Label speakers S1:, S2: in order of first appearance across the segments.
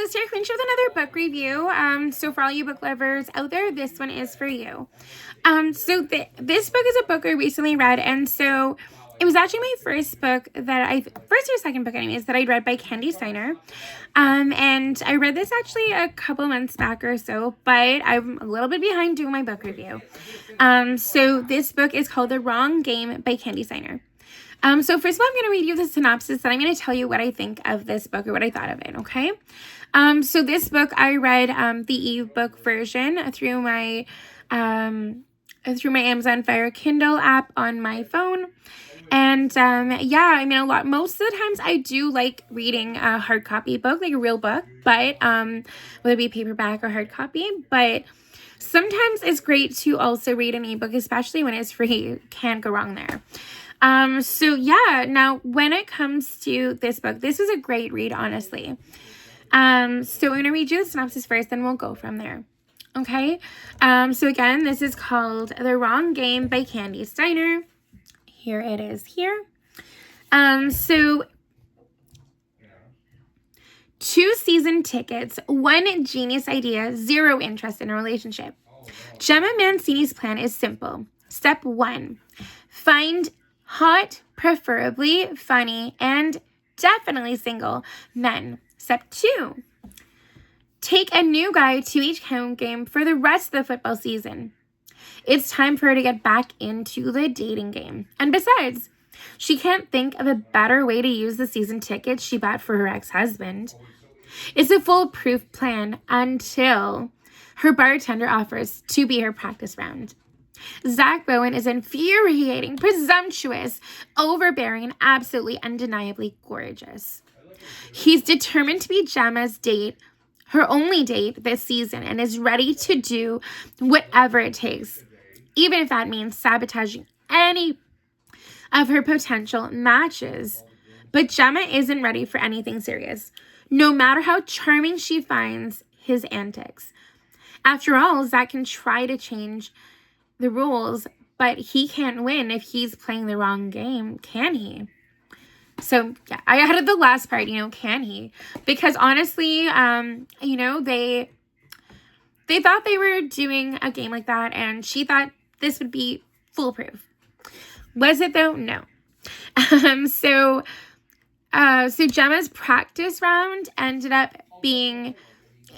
S1: Liz here, Queen with another book review. So for all you book lovers out there, this one is for you. This book is a book I recently read, and so it was actually my first or second book anyways, that I'd read by Kandi Steiner. And I read this actually a couple months back or so, but I'm a little bit behind doing my book review. So this book is called The Wrong Game by Kandi Steiner. So first of all, I'm going to read you the synopsis, and I'm going to tell you what I think of this book or what I thought of it, okay? So this book, I read the ebook version through my Amazon Fire Kindle app on my phone. And most of the times I do like reading a hard copy book, like a real book, but whether it be paperback or hard copy. But sometimes it's great to also read an ebook, especially when it's free. You can't go wrong there. Now when it comes to this book, this was a great read, honestly. So I'm going to read you the synopsis first, then we'll go from there. Okay. So again, this is called The Wrong Game by Kandi Steiner. Here it is here. 2 season tickets, 1 genius idea, 0 interest in a relationship. Gemma Mancini's plan is simple. Step 1, find hot, preferably funny, and definitely single men. Step 2, take a new guy to each home game for the rest of the football season. It's time for her to get back into the dating game. And besides, she can't think of a better way to use the season tickets she bought for her ex-husband. It's a foolproof plan until her bartender offers to be her practice round. Zach Bowen is infuriating, presumptuous, overbearing, and absolutely undeniably gorgeous. He's determined to be Gemma's date, her only date this season, and is ready to do whatever it takes, even if that means sabotaging any of her potential matches. But Gemma isn't ready for anything serious, no matter how charming she finds his antics. After all, Zach can try to change the rules, but he can't win if he's playing the wrong game, can he? So, yeah, I added the last part, can he? Because honestly, they thought they were doing a game like that, and she thought this would be foolproof. Was it, though? No. So Gemma's practice round ended up being,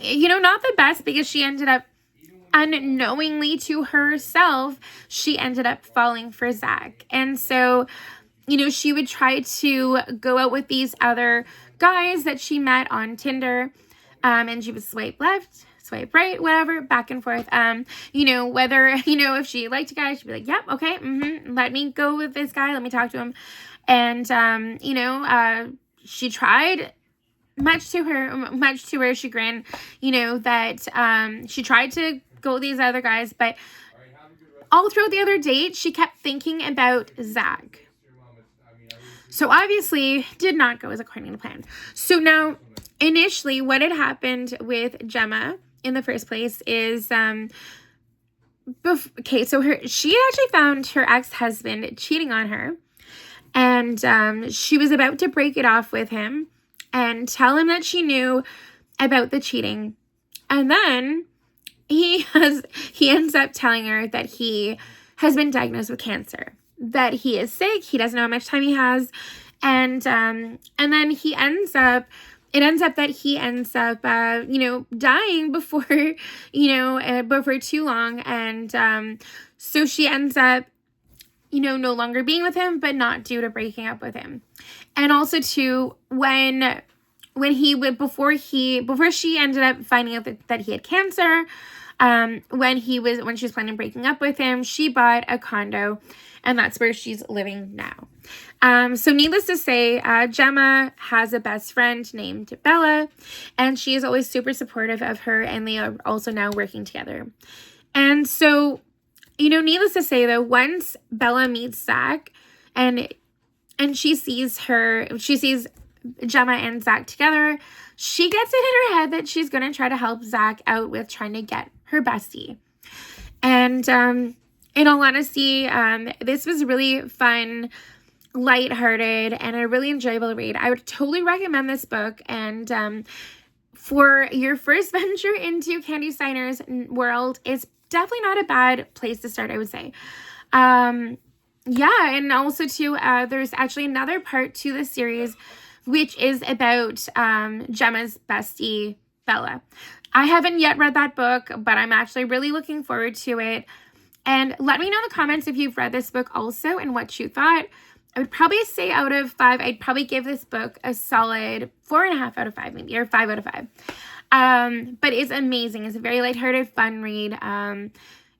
S1: not the best, because she ended up unknowingly to herself, she ended up falling for Zach. And so, she would try to go out with these other guys that she met on Tinder, and she would swipe left, swipe right, whatever, back and forth. Whether, if she liked a guy, she'd be like, yep, okay, let me go with this guy, let me talk to him. And, she tried, much to her chagrin, that she tried to go with these other guys, but all throughout the other date, she kept thinking about Zach. So obviously did not go as according to plan. So now, initially, what had happened with Gemma in the first place is, she actually found her ex-husband cheating on her, and she was about to break it off with him and tell him that she knew about the cheating. And then he ends up telling her that he has been diagnosed with cancer, that he is sick, he doesn't know how much time he has, and then it ends up that he ends up dying before too long, and so she ends up no longer being with him, but not due to breaking up with him. And also too, before she ended up finding out that he had cancer, when she was planning on breaking up with him, she bought a condo, and that's where she's living now. So needless to say, Gemma has a best friend named Bella, and she is always super supportive of her, and they are also now working together. And so, needless to say, though, once Bella meets Zach, and she sees Gemma and Zach together, she gets it in her head that she's going to try to help Zach out with trying to get her bestie. And in all honesty, this was really fun, lighthearted, and a really enjoyable read. I would totally recommend this book, and for your first venture into Kandi Steiner's world, is definitely not a bad place to start, I would say. Yeah, and also too, there's actually another part to the series, which is about Gemma's bestie, Bella. I haven't yet read that book, but I'm actually really looking forward to it. And let me know in the comments if you've read this book also and what you thought. I would probably say out of 5, I'd probably give this book a solid 4.5 out of 5, maybe, or 5 out of 5. But it's amazing. It's a very lighthearted, fun read.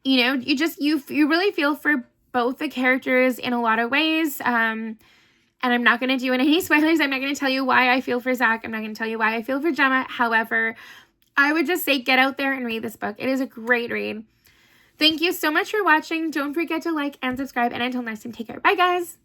S1: You know, you really feel for both the characters in a lot of ways. And I'm not going to do any spoilers. I'm not going to tell you why I feel for Zach. I'm not going to tell you why I feel for Gemma. However, I would just say get out there and read this book. It is a great read. Thank you so much for watching. Don't forget to like and subscribe. And until next time, take care. Bye, guys.